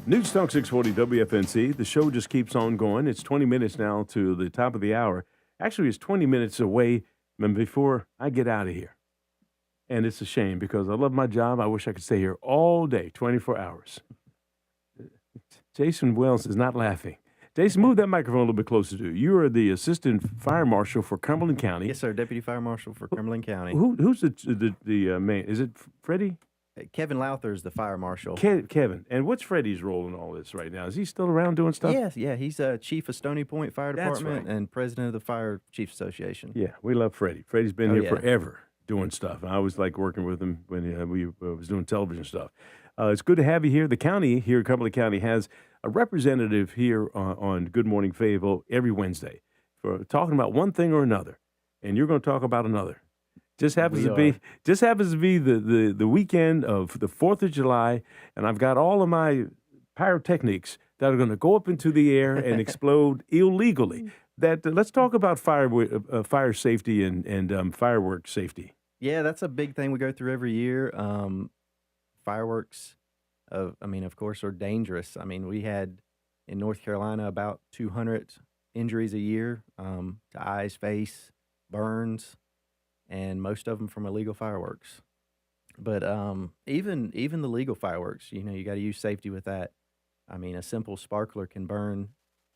News Talk 640 WFNC. The show just keeps on going. It's 20 minutes now to the top of the hour. Actually, it's 20 minutes away before I get out of here. And it's a shame because I love my job. I wish I could stay here all day, 24 hours. Jason Wells is not laughing. Jason, move that microphone a little bit closer to you. You are the Assistant Fire Marshal for Cumberland County. Yes, sir. Deputy Fire Marshal for Cumberland County. Who's the main? Is it Freddie? Kevin Lowther is the Fire Marshal. Kevin. And what's Freddie's role in all this right now? Is he still around doing stuff? Yes, yeah. He's Chief of Stony Point Fire Department and President of the Fire Chiefs Association. Yeah, we love Freddie. Freddie's been here forever doing stuff. I always like working with him when we was doing television stuff. It's good to have you here. The county here, Cumberland County, has a representative here on Good Morning Fayetteville every Wednesday for talking about one thing or another, and you're going to talk about another. Just happens to be the weekend of the 4th of July, and I've got all of my pyrotechnics that are going to go up into the air and explode illegally. Let's talk about fire safety and fireworks safety. Yeah, that's a big thing we go through every year. Fireworks, of course, are dangerous. I mean, we had in North Carolina about 200 injuries a year to eyes, face, burns, and most of them from illegal fireworks. But even the legal fireworks, you got to use safety with that. I mean, a simple sparkler can burn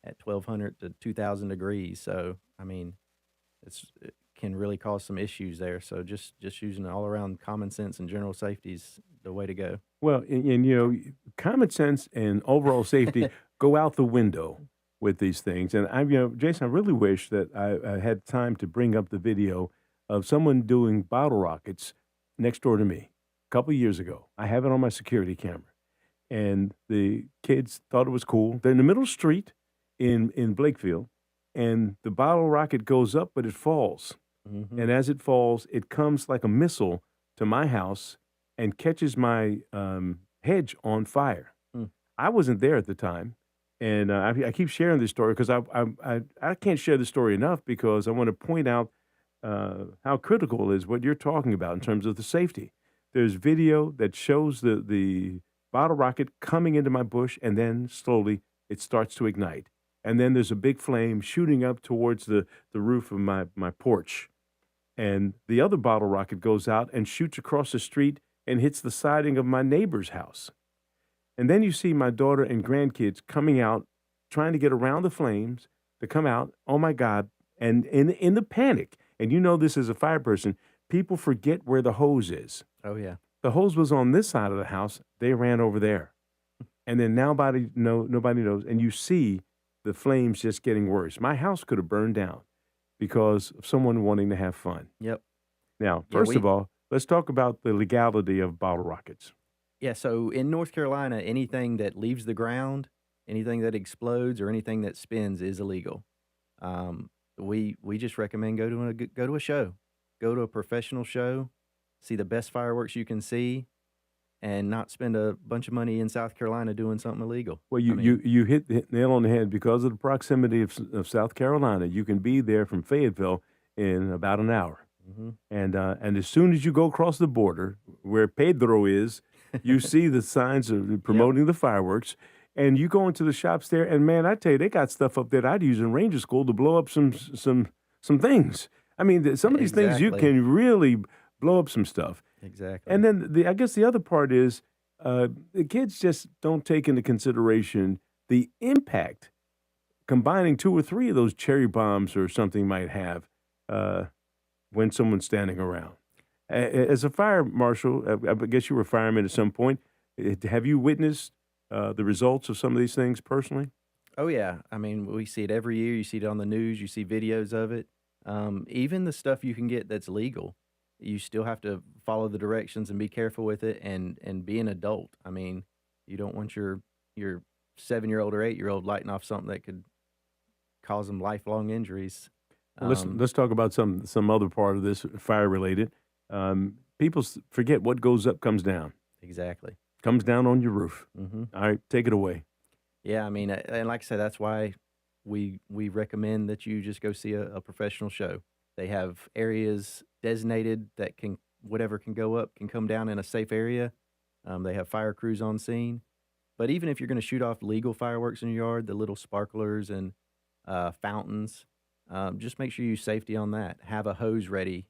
at 1,200 to 2,000 degrees. So, I mean, it can really cause some issues there. So just using all around common sense and general safety is the way to go. Well, and common sense and overall safety go out the window with these things. And Jason, I really wish that I had time to bring up the video of someone doing bottle rockets next door to me a couple of years ago. I have it on my security camera. And the kids thought it was cool. They're in the middle of the street in Blakefield, and the bottle rocket goes up, but it falls. Mm-hmm. And as it falls, it comes like a missile to my house and catches my hedge on fire. Mm. I wasn't there at the time. And I keep sharing this story because I can't share the story enough because I want to point out how critical is what you're talking about in terms of the safety. There's video that shows the bottle rocket coming into my bush, and then slowly it starts to ignite. And then there's a big flame shooting up towards the roof of my porch. And the other bottle rocket goes out and shoots across the street and hits the siding of my neighbor's house. And then you see my daughter and grandkids coming out, trying to get around the flames to come out. Oh, my God. And in the panic, and this as a fire person, people forget where the hose is. Oh, yeah. The hose was on this side of the house. They ran over there. And then nobody knows. And you see the flames just getting worse. My house could have burned down because of someone wanting to have fun. Yep. Now, first of all, let's talk about the legality of bottle rockets. Yeah, so in North Carolina, anything that leaves the ground, anything that explodes, or anything that spins is illegal. We just recommend go to a show, go to a professional show, see the best fireworks you can see, and not spend a bunch of money in South Carolina doing something illegal. Well, you hit the nail on the head because of the proximity of South Carolina. You can be there from Fayetteville in about an hour. Mm-hmm. And as soon as you go across the border where Pedro is, you see the signs of promoting the fireworks, and you go into the shops there, and man, I tell you, they got stuff up there that I'd use in Ranger School to blow up some things. I mean, some of these things you can really blow up some stuff. Exactly. And then I guess the other part is the kids just don't take into consideration the impact combining 2 or 3 of those cherry bombs or something might have when someone's standing around. As a fire marshal, I guess you were a fireman at some point. Have you witnessed the results of some of these things personally? Oh, yeah. I mean, we see it every year. You see it on the news. You see videos of it. Even the stuff you can get that's legal, you still have to follow the directions and be careful with it and be an adult. I mean, you don't want your 7-year-old or 8-year-old lighting off something that could cause them lifelong injuries. Let's talk about some other part of this fire related. People forget what goes up comes down. Exactly. Comes down on your roof. Mm-hmm. All right, take it away. Yeah, I mean, and like I said, that's why we recommend that you just go see a professional show. They have areas designated that whatever can go up can come down in a safe area. They have fire crews on scene. But even if you're going to shoot off legal fireworks in your yard, the little sparklers and fountains, just make sure you use safety on that. Have a hose ready.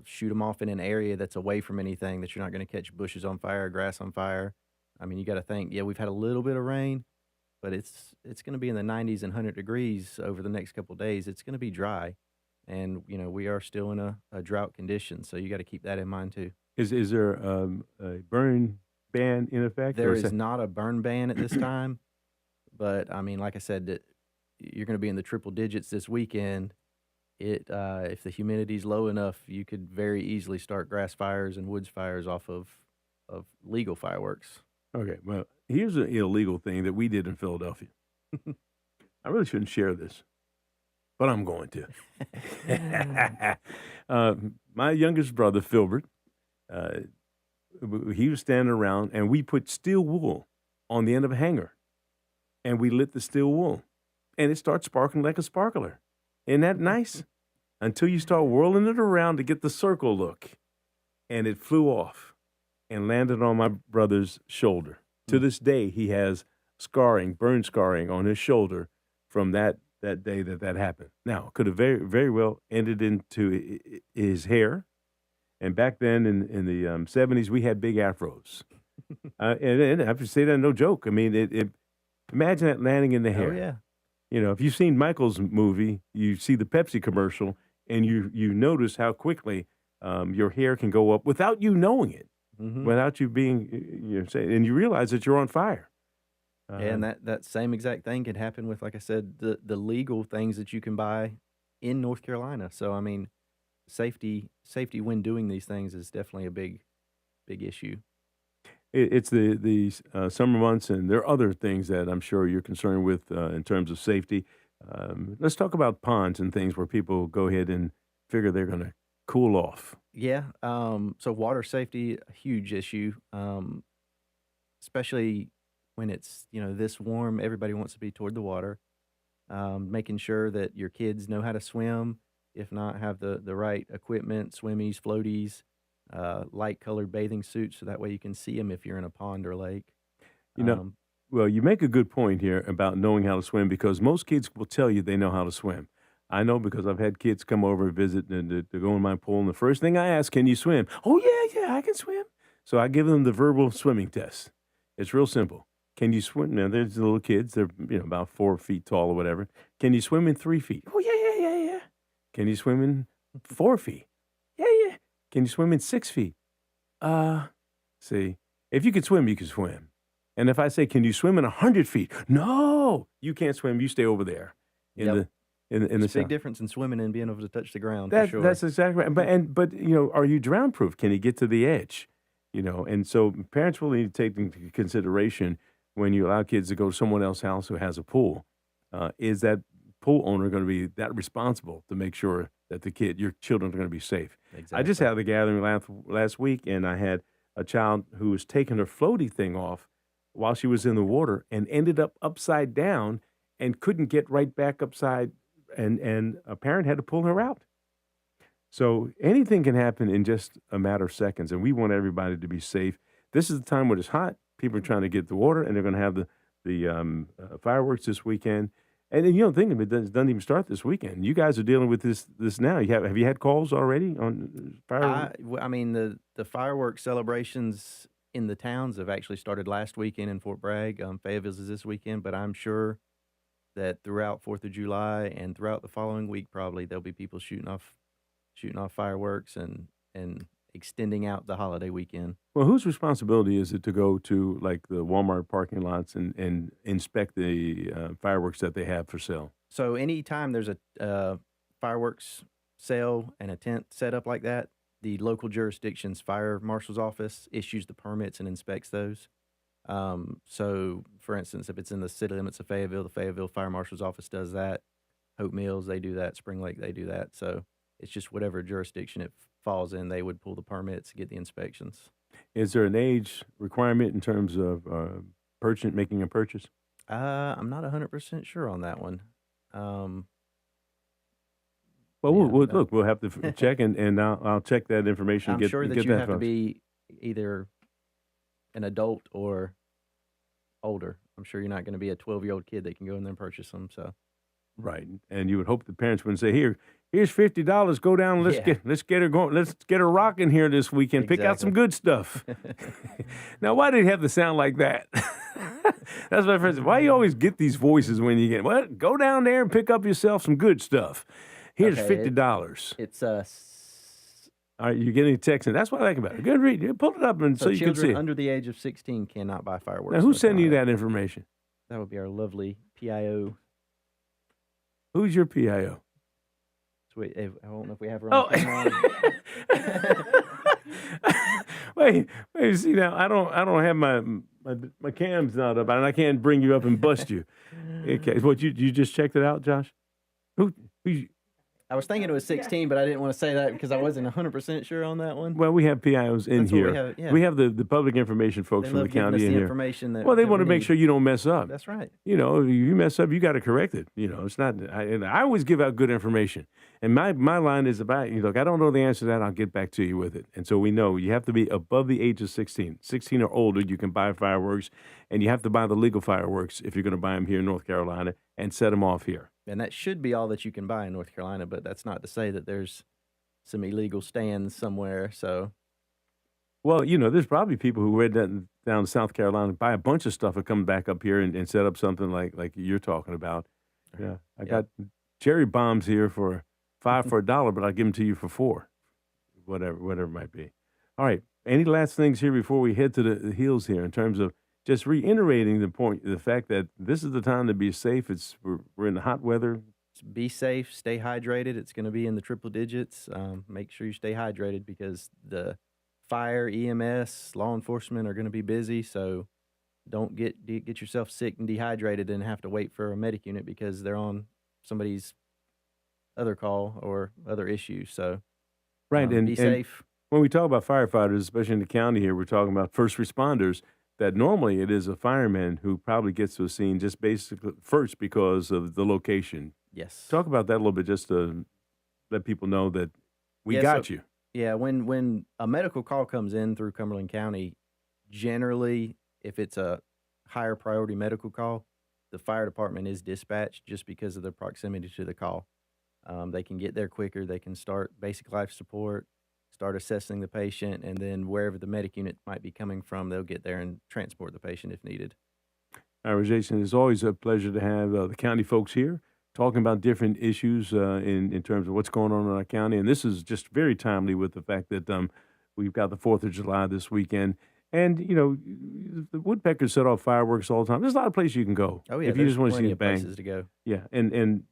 Shoot them off in an area that's away from anything that you're not going to catch bushes on fire, grass on fire. I mean, you got to think, yeah, we've had a little bit of rain, but it's going to be in the 90s and 100 degrees over the next couple of days. It's going to be dry, and we are still in a drought condition, so you got to keep that in mind too. Is there a burn ban in effect? There Or is not a burn ban at this time, but I mean, like I said, that you're going to be in the triple digits this weekend. If the humidity's low enough, you could very easily start grass fires and woods fires off of legal fireworks. Okay, well, here's an illegal thing that we did in Philadelphia. I really shouldn't share this, but I'm going to. My youngest brother, Filbert, he was standing around, and we put steel wool on the end of a hanger, and we lit the steel wool, and it starts sparkling like a sparkler. Isn't that nice? Until you start whirling it around to get the circle look, and it flew off and landed on my brother's shoulder. To this day, he has scarring, burn scarring on his shoulder from that day that happened. Now, could have very, very well ended into his hair. And back then in the 70s, we had big afros. And I have to say that, no joke. I mean, imagine that landing in the hair. Oh, yeah. If you've seen Michael's movie, you see the Pepsi commercial, and you notice how quickly your hair can go up without you knowing it, without you being, and you realize that you're on fire. Yeah, and that same exact thing could happen with, like I said, the legal things that you can buy in North Carolina. So, I mean, safety when doing these things is definitely a big issue. It's the summer months, and there are other things that I'm sure you're concerned with in terms of safety. Let's talk about ponds and things where people go ahead and figure they're going to cool off. Yeah. So water safety, a huge issue, especially when it's this warm. Everybody wants to be toward the water. Making sure that your kids know how to swim. If not, have the right equipment, swimmies, floaties. Light colored bathing suits, so that way you can see them if you're in a pond or lake. Well, you make a good point here about knowing how to swim, because most kids will tell you they know how to swim. I know, because I've had kids come over and visit and to go in my pool, and the first thing I ask, can you swim? Oh, yeah, I can swim. So I give them the verbal swimming test. It's real simple. Can you swim? Now, there's the little kids. They're about 4 feet tall or whatever. Can you swim in 3 feet? Oh, yeah. Can you swim in 4 feet? Yeah. Can you swim in 6 feet? See, if you can swim, you can swim. And if I say, can you swim in 100 feet? No, you can't swim. You stay over there in the It's a big difference in swimming and being able to touch the ground. That's for sure. that's exactly right. But are you drown proof? Can you get to the edge? And so parents will need to take into consideration when you allow kids to go to someone else's house who has a pool. Is that pool owner going to be that responsible to make sure that your children are going to be safe? Exactly. I just had the gathering last week, and I had a child who was taking her floaty thing off while she was in the water and ended up upside down and couldn't get right back upside, and a parent had to pull her out. So anything can happen in just a matter of seconds, and we want everybody to be safe. This is the time when it's hot. People are trying to get the water, and they're going to have the fireworks this weekend. And think of it, doesn't even start this weekend. You guys are dealing with this now. Have you had calls already on fireworks? I mean, the fireworks celebrations in the towns have actually started last weekend in Fort Bragg. Fayetteville's is this weekend, but I'm sure that throughout 4th of July and throughout the following week, probably there'll be people shooting off fireworks and extending out the holiday weekend. Well, whose responsibility is it to go to like the Walmart parking lots and inspect the fireworks that they have for sale? So anytime there's a fireworks sale and a tent set up like that, the local jurisdiction's fire marshal's office issues the permits and inspects those. So, for instance, if it's in the city limits of Fayetteville, the Fayetteville Fire Marshal's office does that. Hope Mills, they do that. Spring Lake, they do that. So it's just whatever jurisdiction it falls in, they would pull the permits, get the inspections. Is there an age requirement in terms of making a purchase? I'm not 100% sure on that one. Well, we'll have to check, and I'll check that information. I'm sure that you have to from. be either an adult or older. I'm sure you're not going to be a 12-year-old kid that can go in there and purchase them. So Right. And you would hope the parents wouldn't say, here's $50. Go down. Let's get her going. Let's get her rocking here this weekend. Pick out some good stuff. Now, why did it have to sound like that? That's my friend said. Why you always get these voices when you get, well, go down there and pick up yourself some good stuff. Here's $50. It's All right, you're getting a text, and that's what I like about it. Good read. You pull it up and so you can see. Children under the age of 16 cannot buy fireworks. Now, who's sending you that information? That would be our lovely PIO. Who's your PIO? Sweet. I don't know if we have her on camera. Wait. See now, I don't have my cam's not up, and I can't bring you up and bust you. Okay, what you just checked it out, Josh? Who? I was thinking it was 16, but I didn't want to say that because I wasn't 100% sure on that one. Well, we have PIOs in That's what here. we have, yeah. We have the public information folks They from love the giving county us in the here. information that Well, they that want to we make need. sure you don't mess up. That's right. You know, if you mess up, you got to correct it. You know, it's not. And I always give out good information. And my line is about, look, I don't know the answer to that. I'll get back to you with it. And so we know you have to be above the age of 16. 16 or older, you can buy fireworks, and you have to buy the legal fireworks if you're going to buy them here in North Carolina and set them off here. And that should be all that you can buy in North Carolina, but that's not to say that there's some illegal stands somewhere. So, well, there's probably people who read that down in South Carolina, buy a bunch of stuff and come back up here and set up something like you're talking about. Yeah, I got cherry bombs here for $5 for $1, but I'll give them to you for $4, whatever it might be. All right. Any last things here before we head to the hills here in terms of just reiterating the fact that this is the time to be safe. We're in the hot weather. Be safe, stay hydrated. It's going to be in the triple digits. Make sure you stay hydrated because the fire, EMS, law enforcement are going to be busy. So don't get yourself sick and dehydrated and have to wait for a medic unit because they're on somebody's other call or other issue. So right, and be safe. When we talk about firefighters, especially in the county here, we're talking about first responders. That normally it is a fireman who probably gets to a scene just basically first because of the location. Yes. Talk about that a little bit just to let people know that we got you. Yeah, when a medical call comes in through Cumberland County, generally, if it's a higher priority medical call, the fire department is dispatched just because of the proximity to the call. They can get there quicker. They can start basic life support, start assessing the patient, and then wherever the medic unit might be coming from, they'll get there and transport the patient if needed. All right, Jason, it's always a pleasure to have the county folks here talking about different issues in terms of what's going on in our county. And this is just very timely with the fact that we've got the 4th of July this weekend. And, the woodpeckers set off fireworks all the time. There's a lot of places you can go. Oh, yeah. If you just want to see of bang. places to go. Yeah. And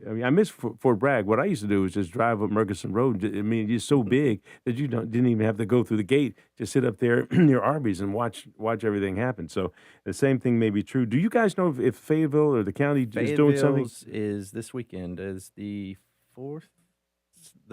I mean, I miss Fort Bragg. What I used to do was just drive up Murchison Road. I mean, it's so big that you didn't even have to go through the gate. Just sit up there near Arby's and watch everything happen. So the same thing may be true. Do you guys know if Fayetteville or the county is doing something? Is this weekend is the 4th?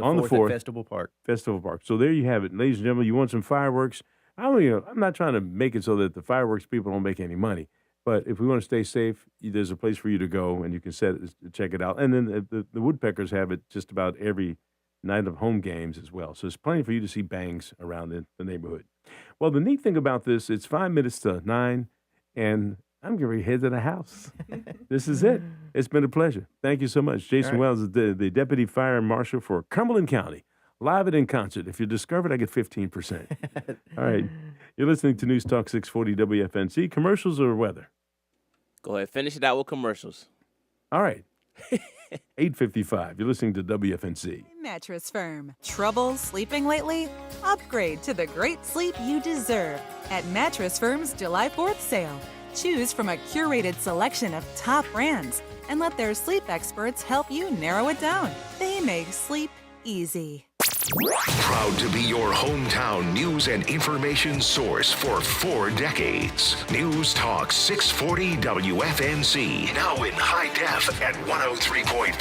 On the 4th. At Festival Park. Festival Park. So there you have it. Ladies and gentlemen, you want some fireworks? I'm not trying to make it so that the fireworks people don't make any money. But if we want to stay safe, there's a place for you to go, and you can check it out. And then the woodpeckers have it just about every night of home games as well. So there's plenty for you to see bangs around the neighborhood. Well, the neat thing about this, it's 5 minutes to 9, and I'm getting ready to head to the house. This is it. It's been a pleasure. Thank you so much. Jason Wells is the Deputy Fire Marshal for Cumberland County. Live and in concert. If you discover it, I get 15%. All right. You're listening to News Talk 640 WFNC. Commercials or weather? Go ahead. Finish it out with commercials. All right. 8:55. You're listening to WFNC. Mattress Firm. Trouble sleeping lately? Upgrade to the great sleep you deserve at Mattress Firm's July 4th sale. Choose from a curated selection of top brands and let their sleep experts help you narrow it down. They make sleep easy. Proud to be your hometown news and information source for 4 decades. News Talk 640 WFNC. Now in high def at 103.5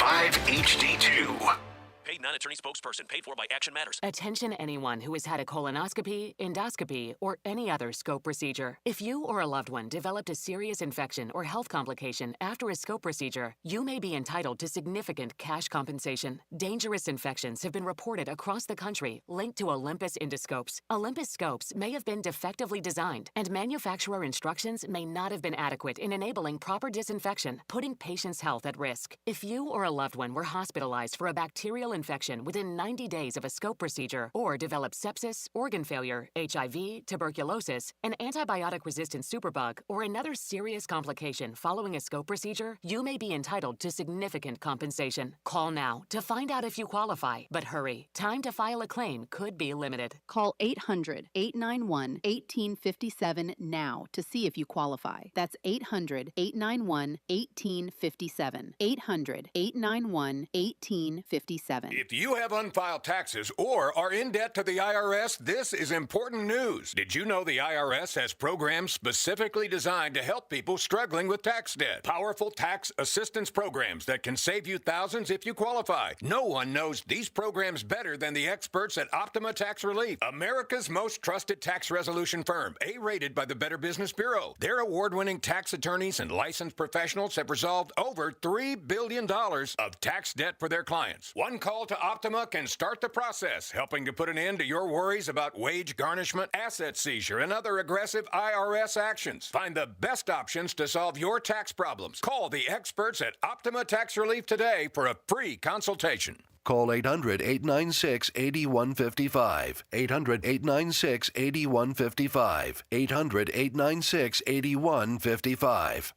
HD2. Hey, non-attorney spokesperson. Paid for by Action Matters. Attention anyone who has had a colonoscopy, endoscopy, or any other scope procedure. If you or a loved one developed a serious infection or health complication after a scope procedure, you may be entitled to significant cash compensation. Dangerous infections have been reported across the country linked to Olympus endoscopes. Olympus scopes may have been defectively designed, and manufacturer instructions may not have been adequate in enabling proper disinfection, putting patients' health at risk. If you or a loved one were hospitalized for a bacterial infection within 90 days of a scope procedure, or developed sepsis, organ failure, HIV, tuberculosis, an antibiotic-resistant superbug, or another serious complication following a scope procedure, you may be entitled to significant compensation. Call now to find out if you qualify, but hurry. Time to file a claim could be limited. Call 800-891-1857 now to see if you qualify. That's 800-891-1857. 800-891-1857. If you have unfiled taxes or are in debt to the IRS, this is important news. Did you know the IRS has programs specifically designed to help people struggling with tax debt? Powerful tax assistance programs that can save you thousands if you qualify. No one knows these programs better than the experts at Optima Tax Relief, America's most trusted tax resolution firm, A-rated by the Better Business Bureau. Their award-winning tax attorneys and licensed professionals have resolved over $3 billion of tax debt for their clients. One call to Optima can start the process, helping to put an end to your worries about wage garnishment, asset seizure, and other aggressive IRS actions. Find the best options to solve your tax problems. Call the experts at Optima Tax Relief today for a free consultation. Call 800-896-8155. 800-896-8155. 800-896-8155.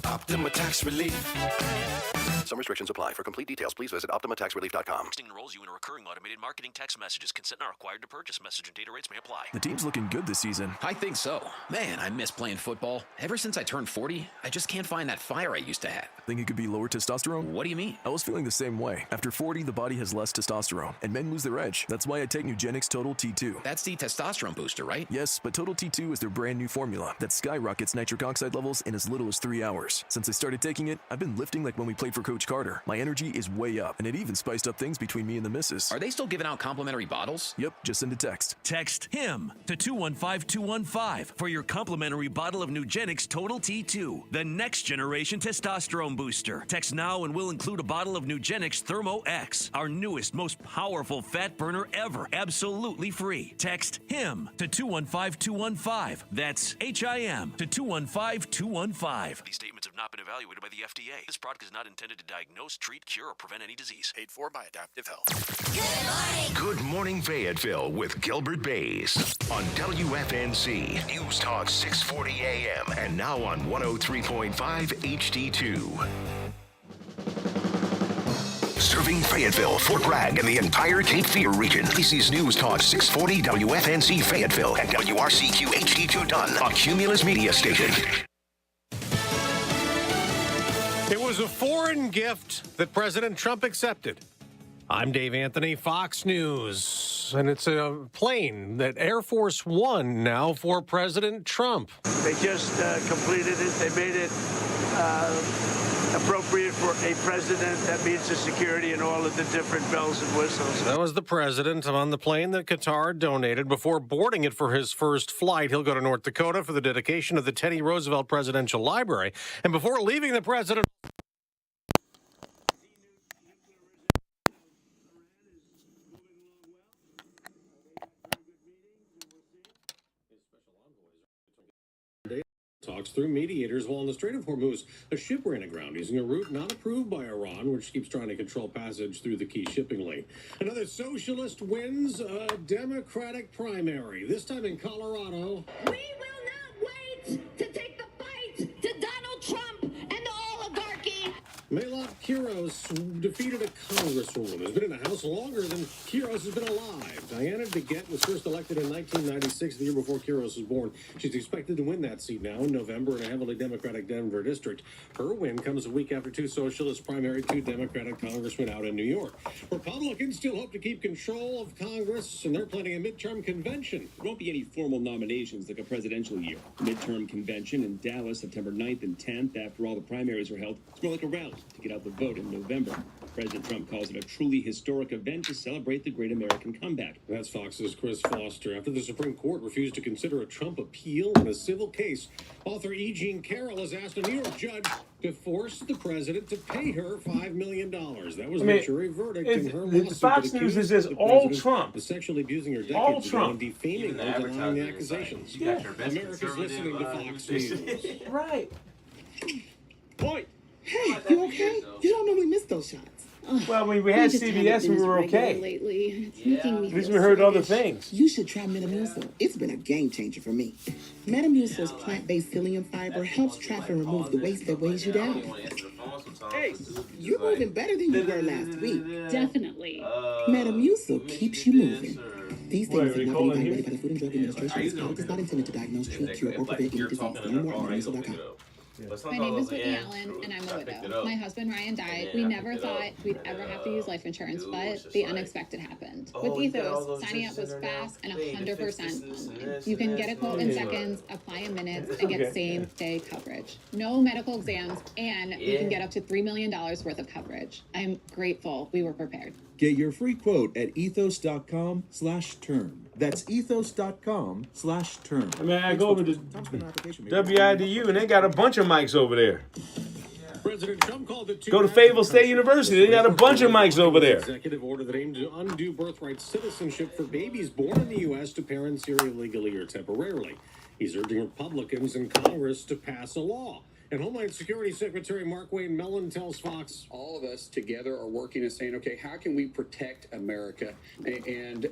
Optima Tax Relief. Some restrictions apply. For complete details, please visit OptimaTaxRelief.com. Texting enrolls you in a recurring automated marketing text messages. Consent not required to purchase. Message and data rates may apply. The team's looking good this season. I think so. Man, I miss playing football. Ever since I turned 40, I just can't find that fire I used to have. Think it could be lower testosterone? What do you mean? I was feeling the same way. After 40, the body has less testosterone, and men lose their edge. That's why I take Nugenix Total T2. That's the testosterone booster, right? Yes, but Total T2 is their brand new formula that skyrockets nitric oxide levels in as little as 3 hours. Since I started taking it, I've been lifting like when we played for Coach Carter. My energy is way up, and it even spiced up things between me and the missus. Are they still giving out complimentary bottles? Yep, just send a text. Text HIM to 215215 for your complimentary bottle of Nugenix Total T2, the next generation testosterone booster. Text now and we'll include a bottle of Nugenix Thermo X, our newest, most powerful fat burner ever, absolutely free. Text HIM to 215215. That's HIM to 215215. These statements have not been evaluated by the FDA. This product is not intended to diagnose, treat, cure, or prevent any disease. Paid for by Adaptive Health. Good morning, Fayetteville with Gilbert Bays on WFNZ News Talk 640 AM and now on 103.5 HD2. Serving Fayetteville, Fort Bragg, and the entire Cape Fear region. This is News Talk 640 WFNZ Fayetteville and WRCQ HD2 Dunn, a Cumulus media station. It was a foreign gift that President Trump accepted. I'm Dave Anthony, Fox News, and it's a plane that Air Force One now for President Trump. They just completed it. They made it appropriate for a president that meets the security and all of the different bells and whistles. That was the president on the plane that Qatar donated. Before boarding it for his first flight, he'll go to North Dakota for the dedication of the Teddy Roosevelt Presidential Library. And before leaving, the president... Talks through mediators while in the Strait of Hormuz, a ship ran aground using a route not approved by Iran, which keeps trying to control passage through the key shipping lane. Another socialist wins a Democratic primary, this time in Colorado. We will not wait to take the fight to Donald Trump and the oligarchy. Maylop Quiros defeated a congresswoman who's been in the House longer than Quiros has been alive. Diana DeGette was first elected in 1996, the year before Quiros was born. She's expected to win that seat now in November in a heavily Democratic Denver district. Her win comes a week after two socialists primaried two Democratic congressmen out in New York. Republicans still hope to keep control of Congress, and they're planning a midterm convention. There won't be any formal nominations like a presidential year. Midterm convention in Dallas, September 9th and 10th. After all the primaries are held, it's more like a rally to get out the vote in November. President Trump calls it a truly historic event to celebrate the great American comeback. That's Fox's Chris Foster. After the Supreme Court refused to consider a Trump appeal in a civil case, author E. Jean Carroll has asked a New York judge to force the president to pay her $5 million. That was the jury verdict in her lawsuit. Fox News is just all Trump. Sexually abusing her All decades ago and Trump. defaming her, denying the accusations. America's listening to Fox News. Right. Point. Hey, you okay? You don't normally miss those shots. Well, when we had CBS, we were okay. Lately. It's making me At least feel we heard other sluggish. things. You should try Metamucil. It's been a game changer for me. Metamucil's plant-based psyllium fiber helps trap and remove the waste that weighs you down. Hey, you're moving better than you were last week. Definitely. Metamucil keeps you moving. These things have not been evaluated by the Food and Drug Administration. This product is not intended to diagnose, treat, cure, or prevent any disease. Learn more at Metamucil.com. My name is Whitney Allen, and I'm a widow. My husband Ryan died. We never thought we'd ever have to use life insurance, but the unexpected happened. With Ethos, signing up was fast and 100% online. You can get a quote in seconds, apply in minutes, and get same-day coverage. No medical exams, and you can get up to $3 million worth of coverage. I'm grateful we were prepared. Get your free quote at ethos.com/term. That's ethos.com/term. I mean, I go over to WIDU, and they got a bunch of mics over there. President Trump called it Go to Fayetteville State University. They got a bunch of mics over there. Executive order that aimed to undo birthright citizenship for babies born in the U.S. to parents here illegally or temporarily. He's urging Republicans in Congress to pass a law. And Homeland Security Secretary Mark Wayne Mellon tells Fox, all of us together are working and saying, okay, how can we protect America and